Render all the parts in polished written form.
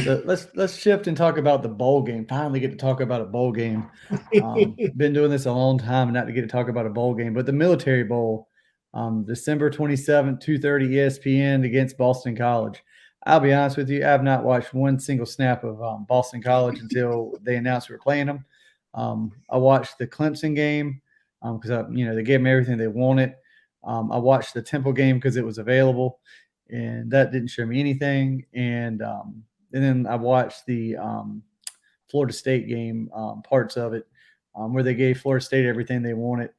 So let's shift and talk about the bowl game. Finally, get to talk about a bowl game. Been doing this a long time, not to get to talk about a bowl game, but the Military Bowl, December 27th, 2:30 ESPN against Boston College. I'll be honest with you, I have not watched one single snap of Boston College until they announced we were playing them. I watched the Clemson game because they gave them everything they wanted. I watched the Temple game because it was available, and that didn't show me anything. And then I watched the Florida State game, parts of it, where they gave Florida State everything they wanted.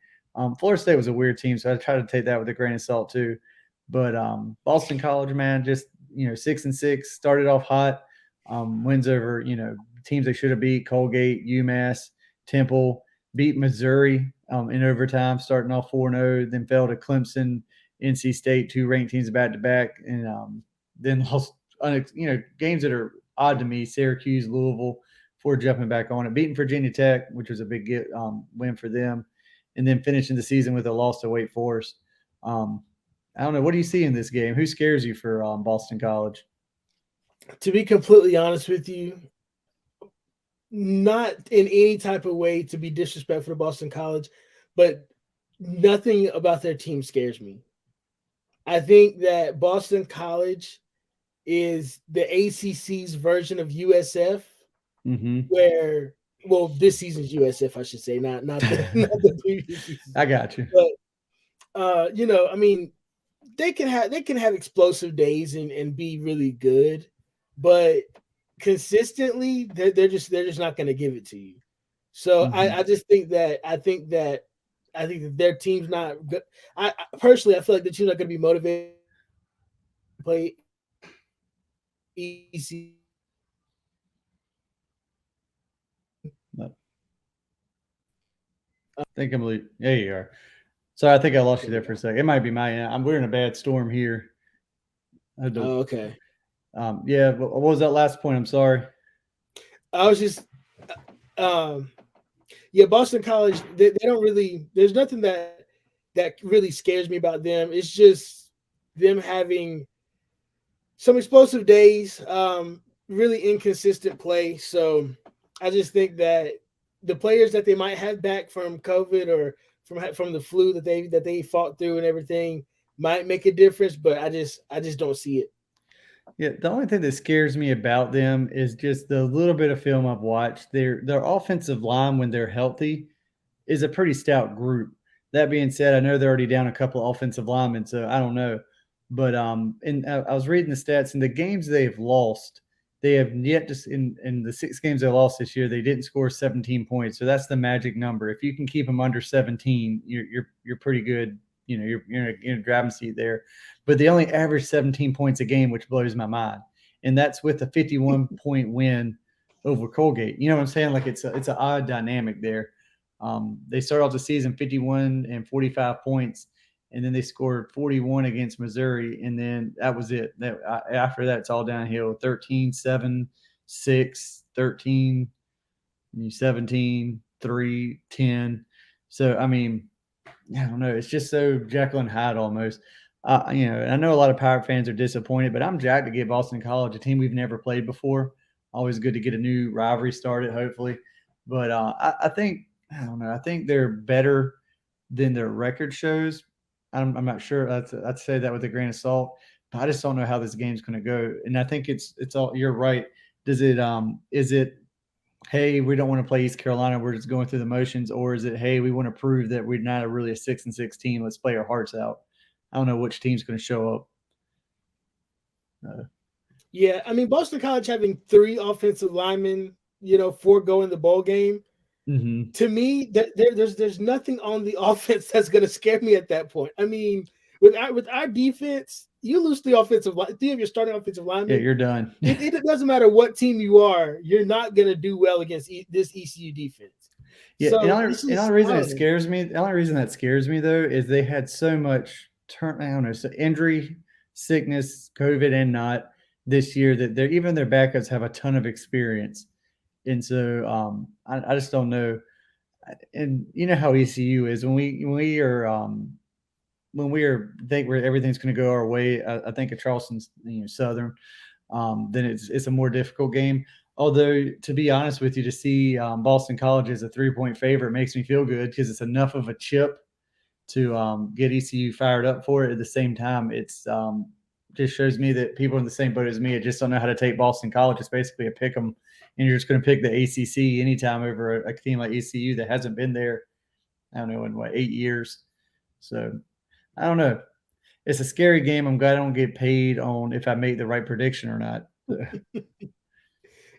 Florida State was a weird team, so I try to take that with a grain of salt too. But Boston College, man, just 6-6, started off hot. Wins over teams they should have beat: Colgate, UMass, Temple. Beat Missouri in overtime, starting off 4-0. Then fell to Clemson, NC State, two ranked teams back to back, and then lost games that are odd to me: Syracuse, Louisville, before jumping back on it, beating Virginia Tech, which was a big win for them, and then finishing the season with a loss to Wake Forest. Um, I don't know. What do you see in this game? Who scares you for Boston College? To be completely honest with you, not in any type of way to be disrespectful to Boston College, but nothing about their team scares me. I think that Boston College is the ACC's version of USF, Mm-hmm. where well, this season's USF, I should say, not the not the previous season. I got you. But I mean, they can have explosive days and be really good, but consistently they're just not going to give it to you. So Mm-hmm. I just think that I think that their team's not good. I personally I feel like the team's not going to be motivated to play I think I'm. There you are. Sorry, I think I lost you there for a second. It might be my end. We're in a bad storm here. I had to, Oh, okay. yeah. What was that last point? I'm sorry. I was just um yeah, Boston College, they don't really there's nothing that really scares me about them. It's just them having some explosive days, really inconsistent play. So I just think that the players that they might have back from COVID or from the flu that they fought through and everything might make a difference, but I just don't see it. Yeah, the only thing that scares me about them is just the little bit of film I've watched. Their offensive line, when they're healthy, is a pretty stout group. That being said, I know they're already down a couple of offensive linemen, so I don't know. But and I was reading the stats, and the games they've lost, they have yet to in the six games they lost this year, they didn't score 17 points. So that's the magic number. If you can keep them under 17, you're pretty good. You're in a driving seat there. But they only average 17 points a game, which blows my mind. And that's with a 51-point win over Colgate. You know what I'm saying? Like it's an odd dynamic there. They started off the season 51 and 45 points, and then they scored 41 against Missouri, and then that was it. After that, it's all downhill: 13, 7, 6, 13, 17, 3, 10. So, I mean, I don't know. It's just so Jekyll and Hyde almost. I know a lot of Pirate fans are disappointed, but I'm jacked to get Boston College, a team we've never played before. Always good to get a new rivalry started, hopefully. But I think I don't know. I think they're better than their record shows. I'm not sure. I'd say that with a grain of salt. But I just don't know how this game's going to go. And I think it's all. You're right. Does it is it, hey, we don't want to play East Carolina, we're just going through the motions, or is it, hey, we want to prove that we're not really a 6-6 team, let's play our hearts out? I don't know which team's going to show up. Yeah, I mean Boston College having three offensive linemen, foregoing the bowl game. Mm-hmm. To me, there's nothing on the offense that's going to scare me at that point. I mean, with our defense, you lose the offensive line, three of your starting offensive Yeah, linemen. you're done. It doesn't matter what team you are, you're not going to do well against this ECU defense. Yeah, and So only, this and is only I reason it don't know. scares me, the only reason that scares me though, is they had so much I don't know, so injury, sickness, COVID, and not this year that they're even their backups have a ton of experience, and so I just don't know. And you know how ECU is when we are think where everything's going to go our way. I think of Charleston's Southern. then it's a more difficult game. Although, to be honest with you, to see Boston College as a 3-point favorite makes me feel good because it's enough of a chip to get ECU fired up for it. At the same time, it's just shows me that people in the same boat as me just don't know how to take Boston College. It's basically a pick 'em, and you're just going to pick the ACC anytime over a team like ECU that hasn't been there. I don't know in what 8 years. So I don't know. It's a scary game. I'm glad I don't get paid on if I make the right prediction or not.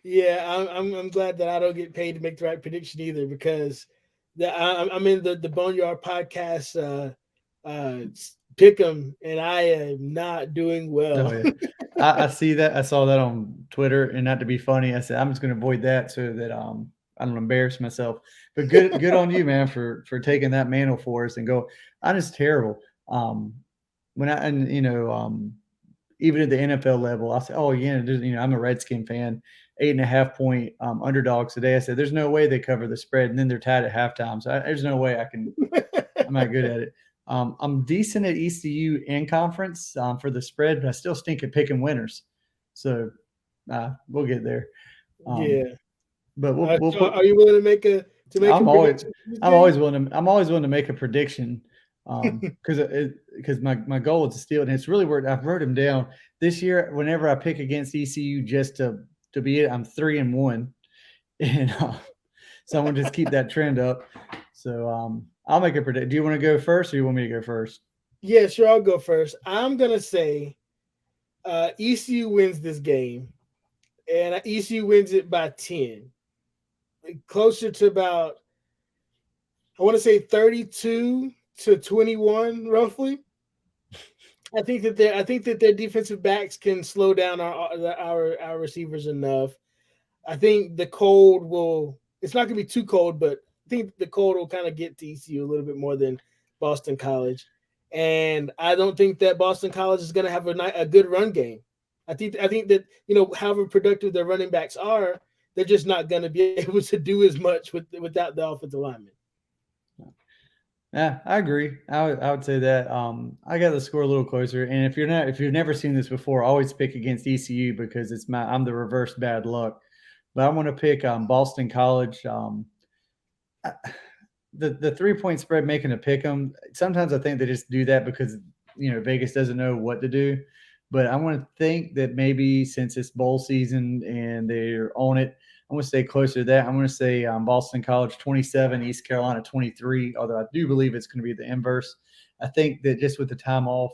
Yeah, I'm glad that I don't get paid to make the right prediction either because I'm in the Boneyard podcast pick 'em and I am not doing Oh well. yeah, I see that. I saw that on Twitter, and not to be funny, I said I'm just going to avoid that so that I don't embarrass myself. But good on you, man, for taking that mantle for us and go. I'm just terrible. When I and even at the NFL level, I said, oh yeah, I'm a Redskin fan. 8.5 point underdogs today. I said, there's no way they cover the spread, and then they're tied at halftime. So there's no way I can. I'm not good at it. I'm decent at ECU in conference for the spread, but I still stink at picking winners. So we'll get there. Um, Yeah. but we'll So put. are you willing to make a I'm always prediction for this I'm game? always willing to make a prediction because my goal is to steal it. And it's really worked. I've wrote them down this year. Whenever I pick against ECU, just to be it, I'm 3-1, and so I'm gonna just keep that trend up. So I'll make a prediction. Do you want to go first, or you want me to go first? Yeah, sure. I'll go first. I'm gonna say ECU wins this game, and ECU wins it by 10, closer to about I want to say 32-21, roughly. I think that their defensive backs can slow down our receivers enough. I think the cold will. It's not going to be too cold, but I think the cold will kind of get to ECU a little bit more than Boston College, and I don't think that Boston College is going to have a good run game. I think that however productive their running backs are, they're just not going to be able to do as much without the offensive linemen. Yeah, I agree. I would say that. I got the score a little closer. And if you've never seen this before, always pick against ECU because I'm the reverse bad luck. But I want to pick Boston College. The 3-point spread making a pick 'em. Sometimes I think they just do that because Vegas doesn't know what to do. But I want to think that maybe since it's bowl season and they're on it, I'm going to stay closer to that. I'm going to say Boston College 27, East Carolina 23, although I do believe it's going to be the inverse. I think that just with the time off,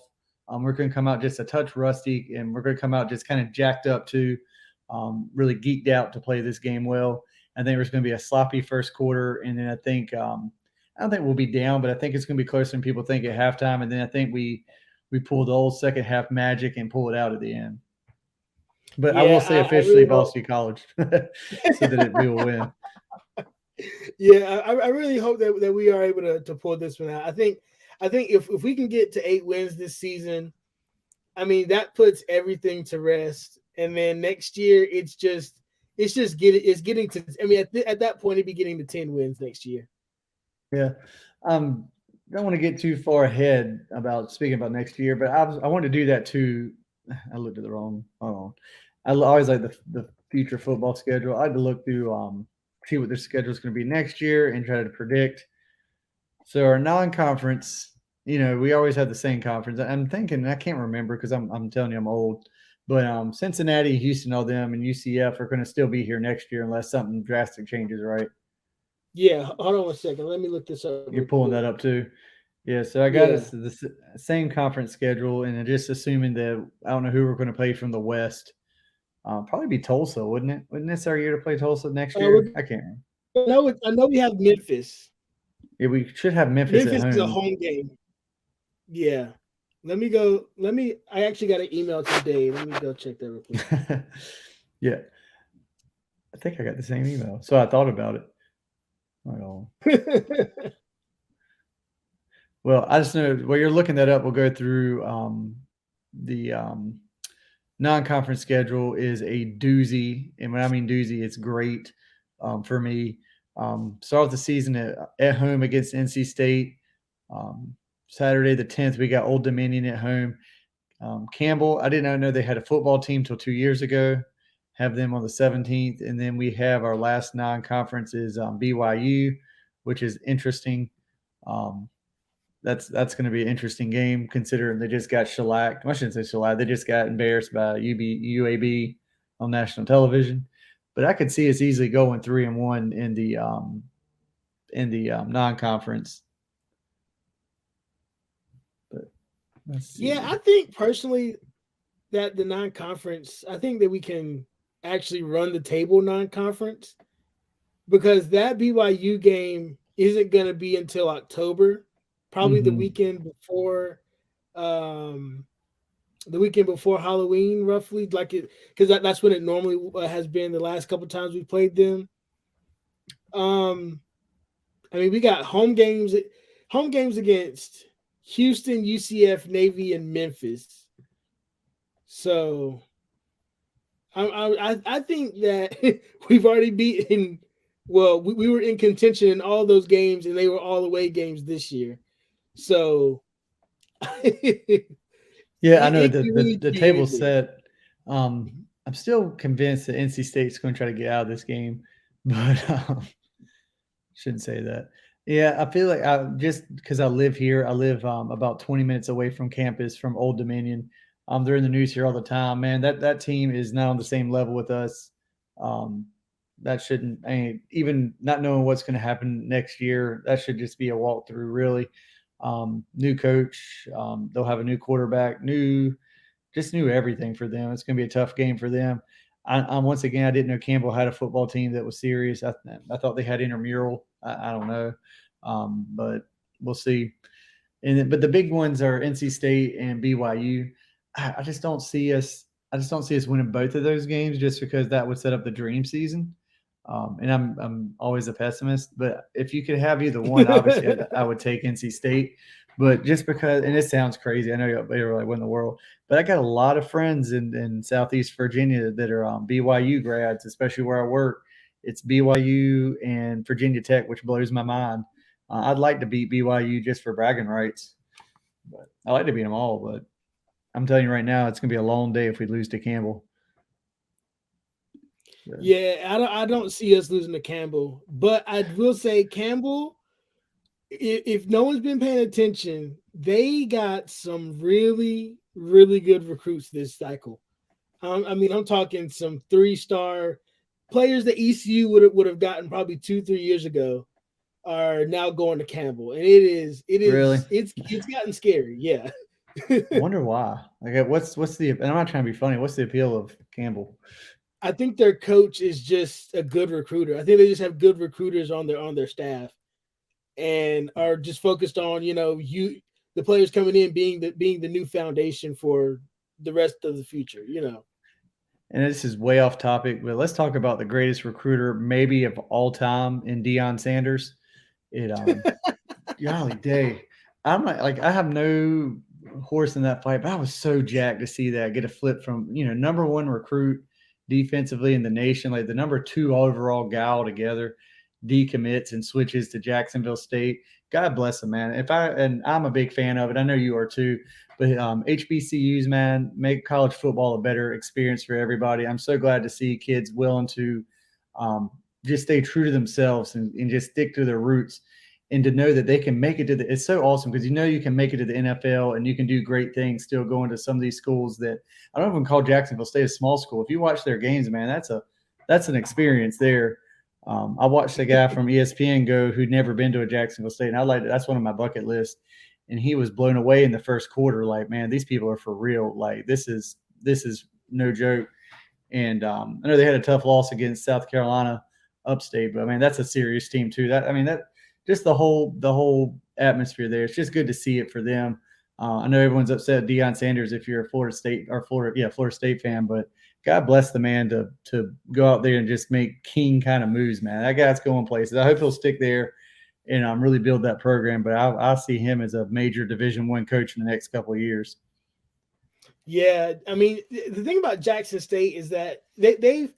we're going to come out just a touch rusty, and we're going to come out just kind of jacked up too, really geeked out to play this game well. I think there's going to be a sloppy first quarter, and then I don't think we'll be down, but I think it's going to be closer than people think at halftime, and then I think we pull the old second half magic and pull it out at the end. But I will say Yeah, I officially really hope. Boston College so that we will win. Yeah, I really hope that we are able to pull this one out. I think if we can get to 8 wins this season, I mean that puts everything to rest. And then next year, it's getting to. I mean, at that point, it'd be getting to 10 wins next year. Yeah. Don't want to get too far ahead about speaking about next year, but I want to do that too. I looked at the wrong. Hold on. I always like the future football schedule. I had to look through see what their schedule is going to be next year and try to predict. So our non-conference, we always have the same conference. I'm thinking I can't remember because I'm telling you I'm old, but Cincinnati, Houston, all them, and UCF are going to still be here next year unless something drastic changes, right? Yeah, hold on 1 second. Let me look this up You're real pulling quick. that up too. Yeah, so I got Yeah. us the same conference schedule, and just assuming that I don't know who we're going to play from the West. Probably be Tulsa, wouldn't it? Wouldn't this our year to play Tulsa next year? I can't remember. I know we have Memphis. Yeah, we should have Memphis at Memphis is a home. home game. Yeah. Let me go. I actually got an email today. Let me go check that real quick. Yeah, I think I got the same email, so I thought about it. Oh. Well, I just know while you're looking that up, we'll go through the non-conference schedule is a doozy, and when I mean doozy, it's great for me. Start the season at home against NC State. Saturday the 10th, we got Old Dominion at home. Campbell, I did not know they had a football team till 2 years ago. Have them on the 17th, and then we have our last non-conference is BYU, which is interesting. Um, that's going to be an interesting game considering they just got shellacked. I shouldn't say shellacked. They just got embarrassed by UAB on national television. But I could see us easily going 3-1 in the non-conference. But let's see. Yeah, I think personally that the non-conference, I think that we can actually run the table non-conference because that BYU game isn't going to be until October, probably Mm-hmm. um the weekend before Halloween, roughly, like it, because that's when it normally has been the last couple times we played them. Um, I mean, we got home games against Houston, UCF, Navy, and Memphis. So I think that we've already beaten. Well, we were in contention in all those games, and they were all away games this year. So Yeah, I know it can really the be table's anything. set. I'm still convinced that NC State's going to try to get out of this game, but shouldn't say that. Yeah, I feel like I just because I live here, I live about 20 minutes away from campus from Old Dominion. They're in the news here all the time. Man, that team is not on the same level with us. Um, that shouldn't. I mean, even not knowing what's going to happen next year, that should just be a walkthrough. Really, new coach. They'll have a new quarterback, just knew everything for them. It's going to be a tough game for them. I'm once again, I didn't know Campbell had a football team that was serious. I thought they had intramural. I don't know, but we'll see. But the big ones are NC State and BYU. I just don't see us. I just don't see us winning both of those games just because that would set up the dream season. And I'm always a pessimist, but if you could have either one, obviously I would take NC State. But just because, and it sounds crazy, I know you're like, what in the world? But I got a lot of friends in Southeast Virginia that are BYU grads, especially where I work. It's BYU and Virginia Tech, which blows my mind. I'd like to beat BYU just for bragging rights, but I like to beat them all. But I'm telling you right now, it's going to be a long day if we lose to Campbell. So, Yeah, I don't see us losing to Campbell, but I will say Campbell, if no one's been paying attention, they got some really good recruits this cycle. I mean, I'm talking some 3-star players that ECU would have gotten probably 2-3 years ago are now going to Campbell, and really, it's gotten scary. Yeah. I wonder why. Like, what's the? And I'm not trying to be funny. What's the appeal of Campbell? I think their coach is just a good recruiter. I think they just have good recruiters on their staff and are just focused on the players coming in being the new foundation for the rest of the future. And this is way off topic, but let's talk about the greatest recruiter maybe of all time in Deion Sanders. It golly day. I'm like I have no horse in that fight, but I was so jacked to see that get a flip from number one recruit defensively in the nation, like the number two overall guy altogether, decommits and switches to Jacksonville State. God bless him, man. And I'm a big fan of it. I know you are too. But HBCUs, man, make college football a better experience for everybody. I'm so glad to see kids willing to um, just stay true to themselves and just stick to their roots and to know that they can make it to it's so awesome because you can make it to the NFL and you can do great things still going to some of these schools that I don't even call Jacksonville State a small school. If you watch their games, man, that's an experience there. I watched a guy from ESPN go who'd never been to a Jacksonville State, and that's one of my bucket lists. And he was blown away in the first quarter. Like, man, these people are for real. Like, this is no joke. And I know they had a tough loss against South Carolina upstate, but I mean that's a serious team too. That just the whole atmosphere there. It's just good to see it for them. I know everyone's upset at Deion Sanders if you're a Florida State fan, but God bless the man to go out there and just make king kind of moves, man. That guy's going places. I hope he'll stick there and really build that program. But I see him as a major Division I coach in the next couple of years. Yeah, I mean, the thing about Jackson State is that they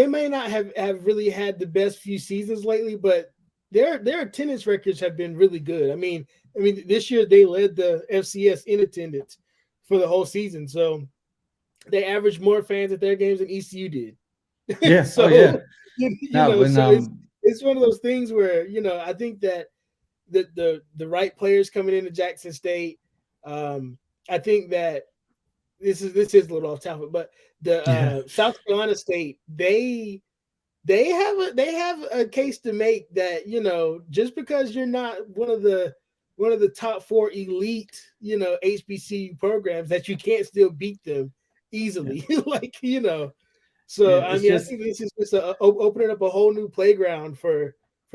may not have really had the best few seasons lately, but their attendance records have been really good. I mean, this year they led the FCS in attendance, for the whole season. So they averaged more fans at their games than ECU did. Yeah. Oh So yeah. you No, know, when so it's one of those things where I think that the right players coming into Jackson State. I think that this is a little off topic, but the yeah. South Carolina State they have a case to make that just because you're not one of the top four elite HBCU programs that you can't still beat them Yeah. easily so I It's mean I just think this is just opening up a whole new playground for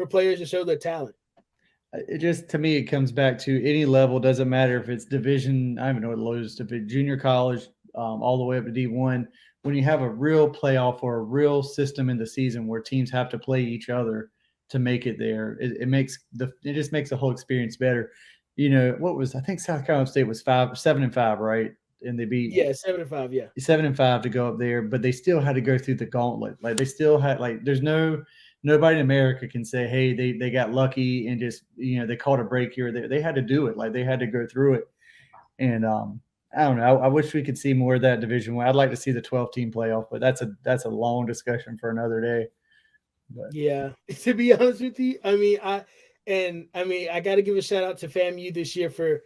players to show their talent. it just to me it comes back to any level, doesn't matter if it's division, I don't even know what the lowest, if it's junior college, all the way up to D1. When you have a real playoff or a real system in the season where teams have to play each other to make it there, it just makes the whole experience better. What was, I think South Carolina State was 7-5, right? And they beat Yeah, 7-5. Yeah. 7-5 to go up there, but they still had to go through the gauntlet. Like they still had, like, there's nobody in America can say, hey, they got lucky and just they caught a break here. They had to do it. Like they had to go through it. And I don't know. I wish we could see more of that Division One. I'd like to see the 12-team playoff, but that's a long discussion for another day. But Yeah, to be honest with you, I got to give a shout out to FAMU this year for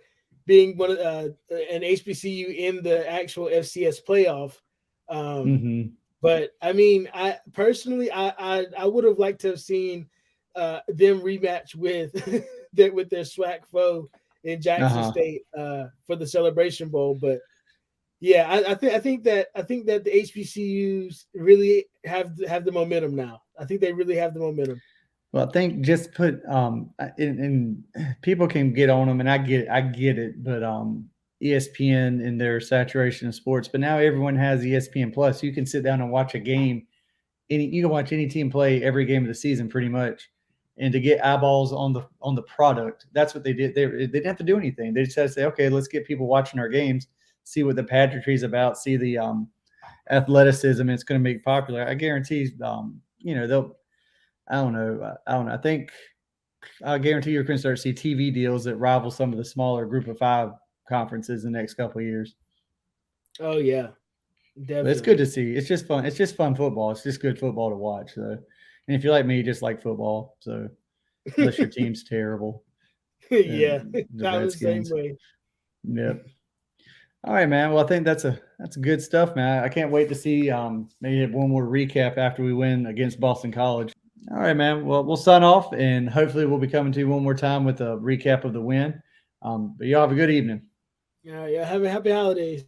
being one of an HBCU in the actual FCS playoff. Um, mm-hmm. but I mean, I personally, I would have liked to have seen them rematch with with their SWAC foe in Jackson Uh-huh. State for the Celebration Bowl, but yeah, I think that the HBCUs really have the momentum now. I think they really have the momentum. Well, I think just put and people can get on them, and I get it, but ESPN and their saturation of sports, but now everyone has ESPN Plus. You can sit down and watch a game. You can watch any team play every game of the season pretty much, and to get eyeballs on the product, that's what they did. They didn't have to do anything. They just had to say, okay, let's get people watching our games, see what the pageantry is about, see the athleticism, and it's going to make it popular. I guarantee, they'll. I don't know. I don't know. I think I guarantee you're going to start to see TV deals that rival some of the smaller Group of Five conferences in the next couple of years. Oh yeah, But it's good to definitely. see. It's just fun. It's just fun football. It's just good football to watch. So, and if you're like me, you just like football. So, unless your team's terrible, Yeah, and the I was the same Redskins. way. Yep. All right, man. Well, I think that's good stuff, man. I can't wait to see maybe have one more recap after we win against Boston College. All right, man. Well, we'll sign off, and hopefully we'll be coming to you one more time with a recap of the win. But y'all have a good evening. Yeah, yeah. Have a happy holidays.